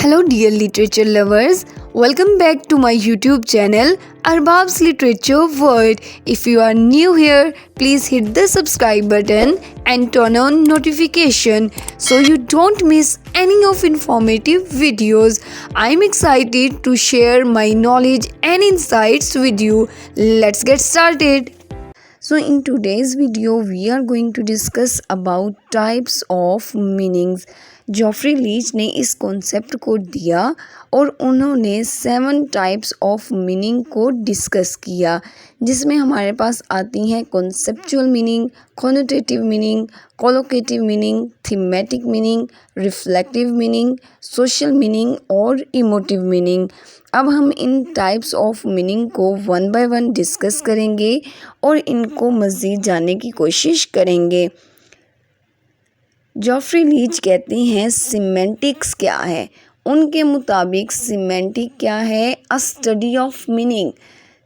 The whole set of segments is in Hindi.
Hello dear literature lovers, welcome back to my YouTube channel Arbab's Literature World. If you are new here, please hit the subscribe button and turn on notification so you don't miss any of informative videos. I'm excited to share my knowledge and insights with you. Let's get started. So in today's video we are going to discuss about types of meanings. Geoffrey Leech ने इस कॉन्सेप्ट को दिया और उन्होंने 7 टाइप्स ऑफ मीनिंग को डिस्कस किया, जिसमें हमारे पास आती हैं conceptual meaning, connotative meaning, collocative meaning, thematic meaning, reflective meaning, social meaning और इमोटिव मीनिंग। अब हम इन टाइप्स ऑफ मीनिंग को वन बाय वन डिस्कस करेंगे और इनको मज़ीद जानने की कोशिश करेंगे। जॉफ्री लीच कहते हैं सिमेंटिक्स क्या है। उनके मुताबिक सिमेंटिक क्या है? अ study of meaning.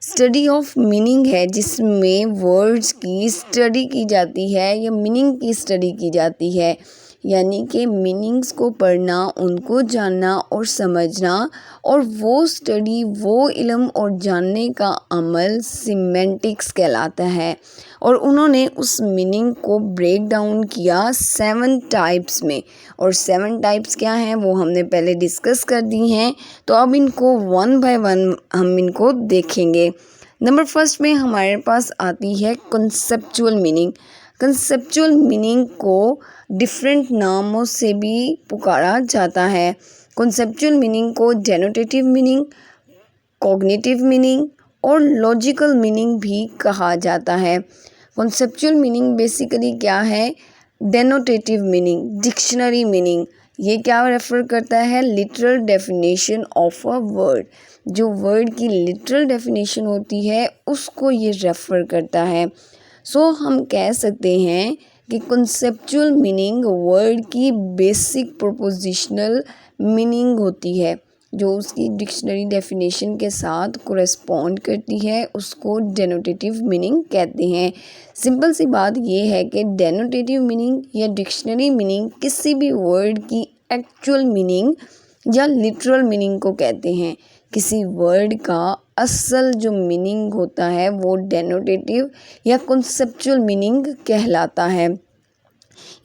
Study of meaning है जिसमें वर्ड्स की स्टडी की जाती है या मीनिंग की स्टडी की जाती है, यानी कि मीनिंग्स को पढ़ना, उनको जानना और समझना, और वो स्टडी, वो इल्म और जानने का अमल सिमेंटिक्स कहलाता है। और उन्होंने उस मीनिंग को ब्रेक डाउन किया 7 टाइप्स में, और 7 टाइप्स क्या हैं वो हमने पहले डिस्कस कर दी हैं। तो अब इनको वन बाय वन हम इनको देखेंगे। नंबर फर्स्ट में हमारे पास आती है कंसेप्चुअल मीनिंग। कंसेप्चुअल मीनिंग को डिफरेंट नामों से भी पुकारा जाता है। कंसेप्चुअल मीनिंग को डेनोटेटिव मीनिंग, कॉग्निटिव मीनिंग और लॉजिकल मीनिंग भी कहा जाता है। कंसेप्चुअल मीनिंग बेसिकली क्या है? डेनोटेटिव मीनिंग, डिक्शनरी मीनिंग। ये क्या रेफ़र करता है? Literal definition of a word. जो वर्ड की लिटरल डेफिनेशन होती है उसको ये रेफ़र करता है। सो हम कह सकते हैं कि कंसेप्चुअल मीनिंग वर्ड की बेसिक प्रोपोजिशनल मीनिंग होती है, जो उसकी डिक्शनरी डेफिनेशन के साथ कोरेस्पॉन्ड करती है, उसको डेनोटेटिव मीनिंग कहते हैं। सिंपल सी बात ये है कि डेनोटेटिव मीनिंग या डिक्शनरी मीनिंग किसी भी वर्ड की एक्चुअल मीनिंग या लिटरल मीनिंग को कहते हैं। किसी वर्ड का असल जो मीनिंग होता है वो डेनोटेटिव या कंसेप्चुअल मीनिंग कहलाता है।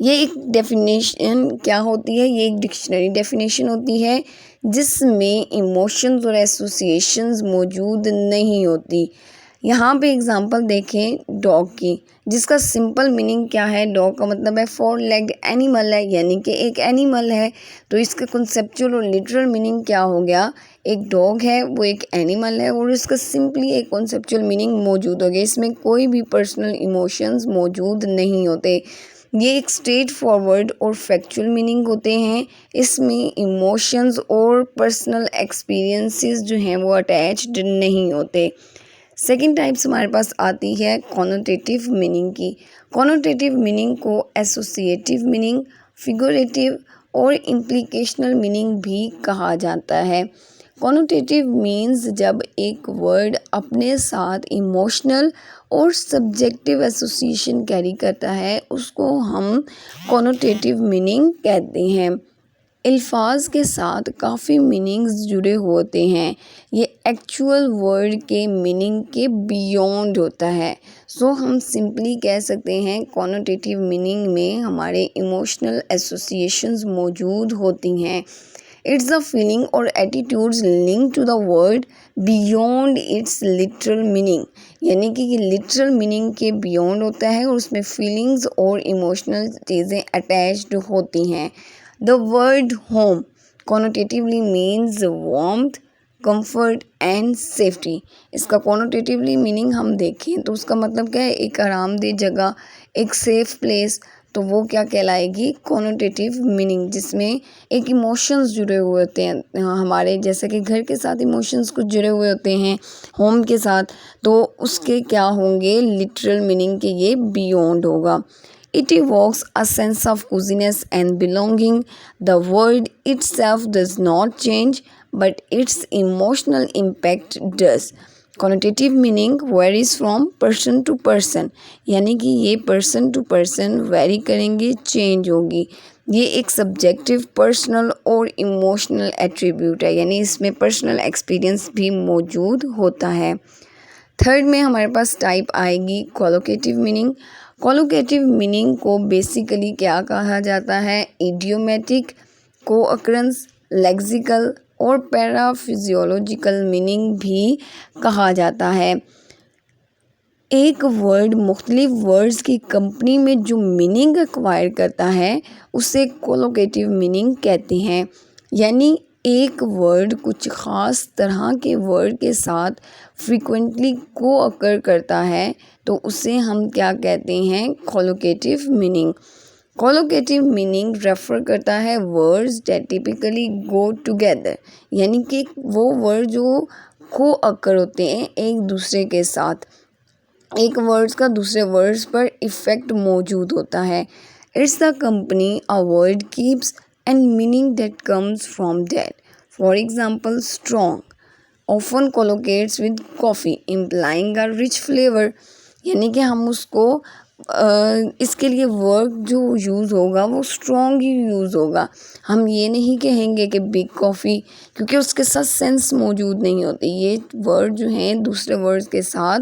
ये एक डेफिनेशन क्या होती है? ये एक डिक्शनरी डेफिनेशन होती है जिसमें इमोशंस और एसोसिएशंस मौजूद नहीं होती। यहाँ पे एग्जांपल देखें डॉग की, जिसका सिंपल मीनिंग क्या है? डॉग का मतलब है 4 लेग एनिमल है, यानी कि एक एनिमल है। तो इसका कंसेप्चुअल और लिटरल मीनिंग क्या हो गया? एक डॉग है, वो एक एनिमल है, और इसका सिंपली एक कंसेप्चुअल मीनिंग मौजूद हो गया। इसमें कोई भी पर्सनल इमोशंस मौजूद नहीं होते। ये एक स्ट्रेट फॉरवर्ड और फैक्चुअल मीनिंग होते हैं। इसमें इमोशंस और पर्सनल एक्सपीरियंसेस जो हैं वो अटैच्ड नहीं होते। सेकंड टाइप्स हमारे पास आती है कॉनोटेटिव मीनिंग की। कॉनोटेटिव मीनिंग को एसोसिएटिव मीनिंग, फिगरेटिव और इम्प्लीकेशनल मीनिंग भी कहा जाता है। कॉनोटेटिव मीन्स जब एक वर्ड अपने साथ इमोशनल और सब्जेक्टिव एसोसिएशन कैरी करता है, उसको हम कॉनोटेटिव मीनिंग कहते हैं। अल्फाज के साथ काफ़ी मीनिंग्स जुड़े होते हैं। ये एक्चुअल वर्ड के मीनिंग के बियॉन्ड होता है। सो हम सिंपली कह सकते हैं कॉनोटेटिव मीनिंग में हमारे इमोशनल एसोसिएशंस मौजूद होती हैं। इट्स द फीलिंग और attitudes link to the word beyond its literal meaning, यानी कि ये लिटरल मीनिंग के बियॉन्ड होता है और उसमें फीलिंग्स और इमोशनल चीज़ें अटैच्ड होती हैं। The word home connotatively means warmth, comfort and safety. इसका कॉनोटेटिवली मीनिंग हम देखें तो उसका मतलब क्या है? एक आरामदेह जगह, एक सेफ प्लेस। तो वो क्या कहलाएगी? कॉनोटेटिव मीनिंग, जिसमें एक इमोशंस जुड़े हुए होते हैं हमारे, जैसे कि घर के साथ इमोशंस कुछ जुड़े हुए होते हैं होम के साथ, तो उसके क्या होंगे? लिटरल मीनिंग के ये बियॉन्ड होगा। It evokes a sense of coziness and belonging. The word itself does not change, but its emotional impact does. Connotative meaning varies from person to person, यानी कि ये person to person vary करेंगे, change होगी। ये एक सब्जेक्टिव, पर्सनल और इमोशनल एट्रीब्यूट है, यानी इसमें पर्सनल एक्सपीरियंस भी मौजूद होता है। थर्ड में हमारे पास टाइप आएगी कोलोकेटिव मीनिंग। कोलोकेटिव मीनिंग को बेसिकली क्या कहा जाता है? इडियोमेटिक, कोअकरेंस, लेक्सिकल और पैराफिजियोलॉजिकल मीनिंग भी कहा जाता है। एक वर्ड मुख्तलिफ वर्ड्स की कंपनी में जो मीनिंग एक्वायर करता है उसे कोलोकेटिव मीनिंग कहते हैं। यानी एक वर्ड कुछ ख़ास तरह के वर्ड के साथ फ्रीक्वेंटली को अकर करता है तो उसे हम क्या कहते हैं? कोलोकेटिव मीनिंग। कोलोकेटिव मीनिंग रेफर करता है words that typically go together, यानी कि वो वर्ड जो को अकर होते हैं एक दूसरे के साथ, एक वर्ड्स का दूसरे वर्ड्स पर इफ़ेक्ट मौजूद होता है। It's the company a word keeps and meaning that comes from that. For example, strong often collocates with coffee implying a rich flavour, यानी कि हम उसको इसके लिए वर्ड जो यूज़ होगा वो स्ट्रॉन्ग ही यूज़ होगा। हम ये नहीं कहेंगे कि बिग कॉफ़ी, क्योंकि उसके साथ सेंस मौजूद नहीं होती। ये वर्ड जो हैं दूसरे वर्ड्स के साथ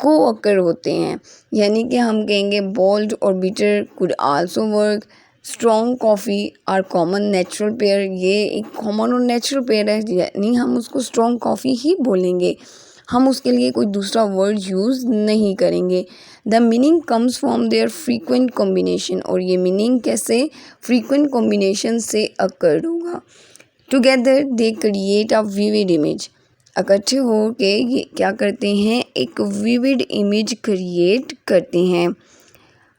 को अकर होते हैं, यानी कि हम कहेंगे बोल्ड और bitter could also work. Strong coffee are common natural pair, ये एक कॉमन और नेचुरल पेयर है, यानी हम उसको स्ट्रॉन्ग कॉफ़ी ही बोलेंगे, हम उसके लिए कोई दूसरा वर्ड यूज़ नहीं करेंगे। The meaning comes from their frequent combination, और ये मीनिंग कैसे? फ्रीक्वेंट कॉम्बिनेशन से अकर्ड होगा। Together they create a vivid image, इकट्ठे हो के ये क्या करते हैं? एक विविड इमेज क्रिएट करते हैं।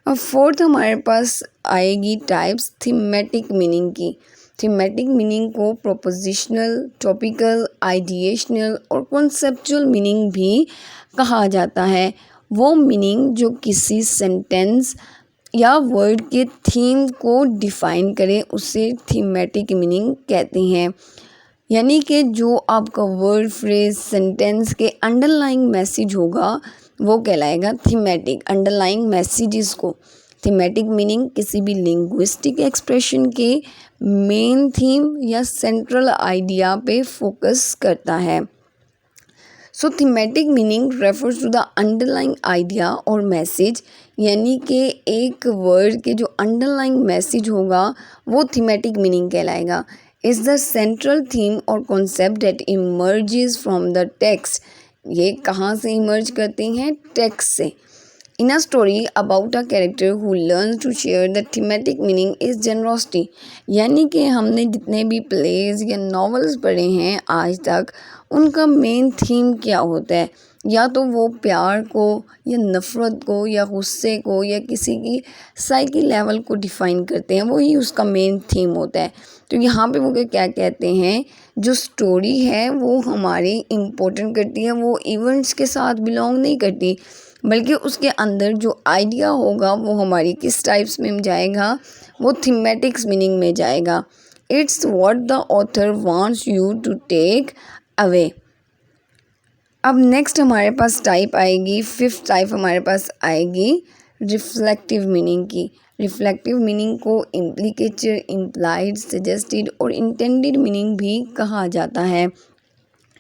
अब फोर्थ हमारे पास आएगी टाइप्स थीमेटिक मीनिंग की। थीमेटिक मीनिंग को प्रोपोजिशनल, टॉपिकल, आइडिएशनल और कॉन्सेप्चुअल मीनिंग भी कहा जाता है। वो मीनिंग जो किसी सेंटेंस या वर्ड के थीम को डिफ़ाइन करे उसे थीमेटिक मीनिंग कहते हैं। यानी कि जो आपका वर्ड, फ्रेज, सेंटेंस के अंडरलाइंग मैसेज होगा वो कहलाएगा थीमेटिक। अंडरलाइंग मैसेजेस को थीमेटिक मीनिंग किसी भी लिंग्विस्टिक एक्सप्रेशन के मेन थीम या सेंट्रल आइडिया पे फोकस करता है। So thematic meaning refers to the underlying idea और मैसेज, यानी कि एक वर्ड के जो अंडरलाइंग मैसेज होगा वो थीमेटिक मीनिंग कहलाएगा। इज़ द सेंट्रल थीम और concept that emerges from the text, ये कहाँ से इमर्ज करते हैं? टेक्स्ट से। In a story about a character who learns to share the thematic meaning is generosity, यानी कि हमने जितने भी प्लेज या नॉवेल्स पढ़े हैं आज तक उनका मेन थीम क्या होता है? या तो वो प्यार को या नफ़रत को या गुस्से को या किसी की साइकी लेवल को डिफ़ाइन करते हैं, वही उसका मेन थीम होता है। तो यहाँ पे वो क्या कहते हैं? जो स्टोरी है वो हमारी इम्पोर्टेंट करती है, वो इवेंट्स के साथ बिलोंग नहीं करती, बल्कि उसके अंदर जो आइडिया होगा वो हमारी किस टाइप्स में जाएगा? वो थीमेटिक्स मीनिंग में जाएगा। It's what the author wants you to take away. अब नेक्स्ट हमारे पास टाइप आएगी, फिफ्थ टाइप हमारे पास आएगी रिफ्लेक्टिव मीनिंग की। रिफ्लेक्टिव मीनिंग को इम्प्लीकेटेड, इम्प्लाइड, सजेस्टेड और इंटेंडेड मीनिंग भी कहा जाता है।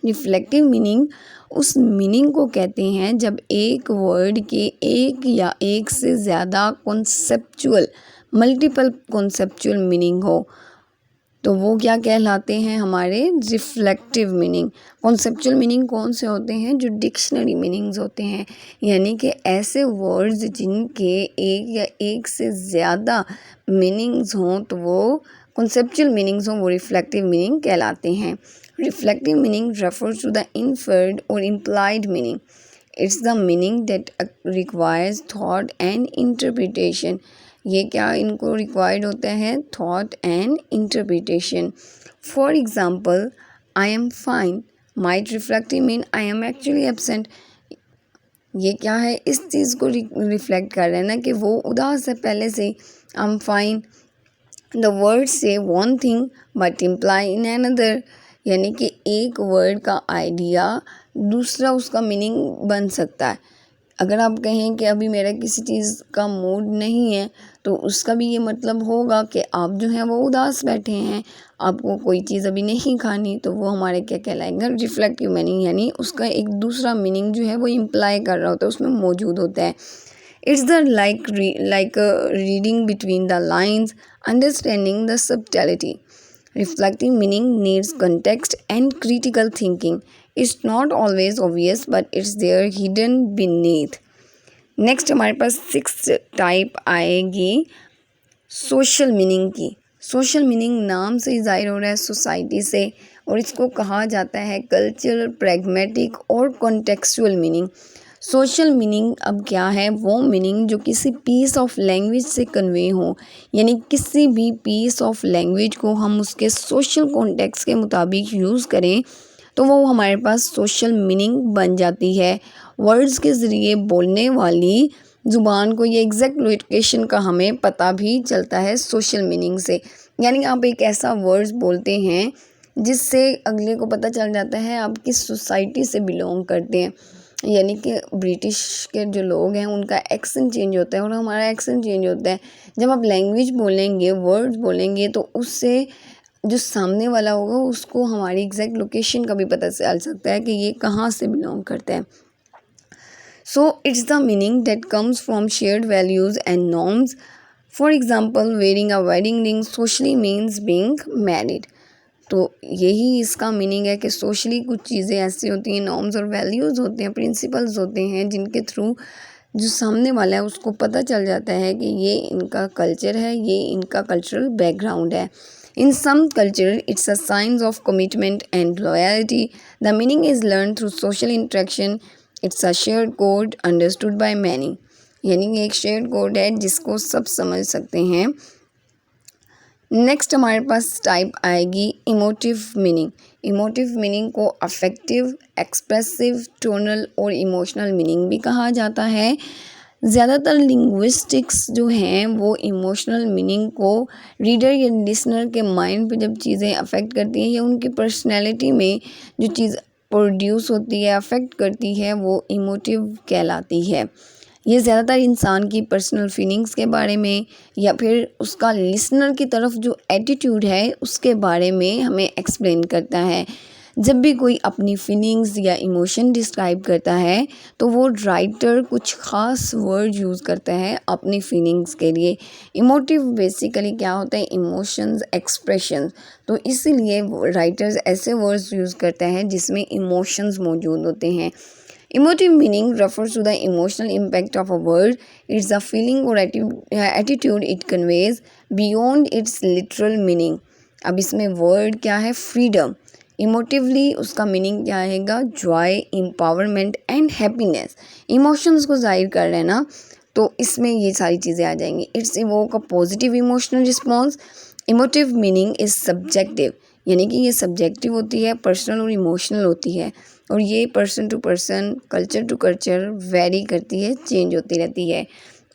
रिफ्लेक्टिव मीनिंग उस मीनिंग को कहते हैं जब एक वर्ड के एक या एक से ज़्यादा कॉन्सेप्चुअल, मल्टीपल कॉन्सेप्चुअल मीनिंग हो, तो वो क्या कहलाते हैं? हमारे रिफ्लेक्टिव मीनिंग। कॉन्सेप्चुअल मीनिंग कौन से होते हैं? जो डिक्शनरी मीनिंग्स होते हैं, यानी कि ऐसे वर्ड्स जिनके एक या एक से ज़्यादा मीनिंग्स हों तो वो कॉन्सेप्चुअल मीनिंग्स हों, वो रिफ्लेक्टिव मीनिंग कहलाते हैं। Reflective meaning refers to the inferred और implied meaning. It's the meaning that requires thought and interpretation. ये क्या इनको रिक्वायर्ड होता है? Thought and interpretation. For example, I am fine might reflective mean I am actually absent. ये क्या है? इस चीज़ को रिफ्लेक्ट कर रहे हैं ना कि वो उदास है पहले से। I am fine, the word say one thing but imply in another, यानी कि एक वर्ड का आइडिया दूसरा उसका मीनिंग बन सकता है। अगर आप कहें कि अभी मेरा किसी चीज़ का मूड नहीं है, तो उसका भी ये मतलब होगा कि आप जो हैं वो उदास बैठे हैं, आपको कोई चीज़ अभी नहीं खानी, तो वो हमारे क्या कहलाएगा, रिफ्लेक्टिव मीनिंग, यानी उसका एक दूसरा मीनिंग जो है वो इम्प्लाई कर रहा होता है, उसमें मौजूद होता है। It's the like reading between the lines, understanding the subtlety. Reflective meaning needs context and critical thinking. It's not always obvious, but it's there hidden beneath. Next हमारे पास 6th टाइप आएगी सोशल मीनिंग की। सोशल मीनिंग नाम से ही जाहिर हो रहा है सोसाइटी से, और इसको कहा जाता है कल्चरल, प्रैग्मेटिक और कॉन्टेक्चुअल मीनिंग। सोशल मीनिंग अब क्या है, वो मीनिंग जो किसी पीस ऑफ लैंग्वेज से कन्वे हो, यानी किसी भी पीस ऑफ लैंग्वेज को हम उसके सोशल कॉन्टेक्स्ट के मुताबिक यूज़ करें तो वो हमारे पास सोशल मीनिंग बन जाती है। वर्ड्स के ज़रिए बोलने वाली ज़ुबान को ये एग्जैक्ट लोकेशन का हमें पता भी चलता है सोशल मीनिंग से। यानी आप एक ऐसा वर्ड्स बोलते हैं जिससे अगले को पता चल जाता है आप किस सोसाइटी से बिलोंग करते हैं। यानी कि ब्रिटिश के जो लोग हैं उनका एक्सेंट चेंज होता है और हमारा एक्सेंट चेंज होता है। जब आप लैंग्वेज बोलेंगे, वर्ड्स बोलेंगे, तो उससे जो सामने वाला होगा उसको हमारी एग्जैक्ट लोकेशन का भी पता चल सकता है कि ये कहाँ से बिलोंग करता है। So it's the meaning that comes from shared values and norms. For example, wearing a wedding ring socially means being married. तो यही इसका मीनिंग है कि सोशली कुछ चीज़ें ऐसी होती हैं, नॉर्म्स और वैल्यूज़ होते हैं, प्रिंसिपल्स होते हैं, जिनके थ्रू जो सामने वाला है उसको पता चल जाता है कि ये इनका कल्चर है, ये इनका कल्चरल बैकग्राउंड है। In some culture, it's a sign of commitment and loyalty. The meaning is learned through social interaction. It's a shared code understood by many. यानी एक शेयर्ड कोड है जिसको सब समझ सकते हैं। नेक्स्ट हमारे पास टाइप आएगी इमोटिव मीनिंग। इमोटिव मीनिंग को अफेक्टिव, एक्सप्रेसिव, टोनल और इमोशनल मीनिंग भी कहा जाता है। ज़्यादातर लिंग्विस्टिक्स जो हैं वो इमोशनल मीनिंग को रीडर या लिसनर के माइंड पे जब चीज़ें अफेक्ट करती हैं या उनकी पर्सनैलिटी में जो चीज़ प्रोड्यूस होती है, अफेक्ट करती है, वो इमोटिव कहलाती है। ये ज़्यादातर इंसान की पर्सनल फीलिंग्स के बारे में या फिर उसका लिसनर की तरफ जो एटीट्यूड है उसके बारे में हमें एक्सप्लेन करता है। जब भी कोई अपनी फीलिंग्स या इमोशन डिस्क्राइब करता है तो वो राइटर कुछ ख़ास वर्ड यूज़ करता है अपनी फीलिंग्स के लिए। इमोटिव बेसिकली क्या होता है, इमोशंस, एक्सप्रेशन। तो इसीलिए राइटर्स ऐसे वर्ड्स यूज़ करते हैं जिसमें इमोशंस मौजूद होते हैं। Emotive meaning refers to the emotional impact of a word. It's a feeling or attitude it conveys beyond its literal meaning. अब इसमें वर्ड क्या है, फ्रीडम। इमोटिवली उसका मीनिंग क्या आएगा, Joy, empowerment and happiness. Emotions को जाहिर कर रहे हैं ना, तो इसमें ये सारी चीज़ें आ जाएंगी। It's evoke a positive emotional response. Emotive meaning is subjective, यानी कि ये सब्जेक्टिव होती है, पर्सनल और इमोशनल होती है, और ये person to person, culture to culture vary करती है, चेंज होती रहती है।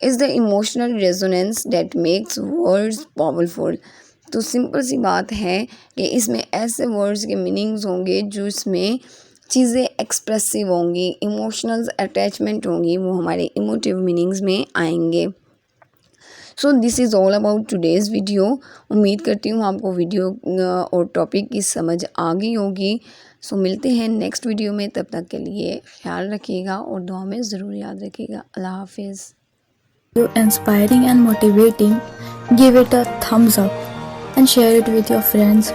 Is the emotional resonance that makes words powerful. तो सिंपल सी बात है कि इसमें ऐसे वर्ड्स के मीनिंग्स होंगे जो इसमें चीज़ें एक्सप्रेसिव होंगी, इमोशनल अटैचमेंट होंगी, वो हमारे इमोटिव मीनिंग्स में आएंगे। So this is all about today's video. उम्मीद करती हूँ आपको वीडियो और टॉपिक की समझ आ गई होगी। सो मिलते हैं नेक्स्ट वीडियो में, तब तक के लिए ख्याल रखिएगा और दुआ में ज़रूर याद रखिएगा। अल्लाह हाफिज़। Inspiring and motivating, give it a thumbs up and share it with your friends.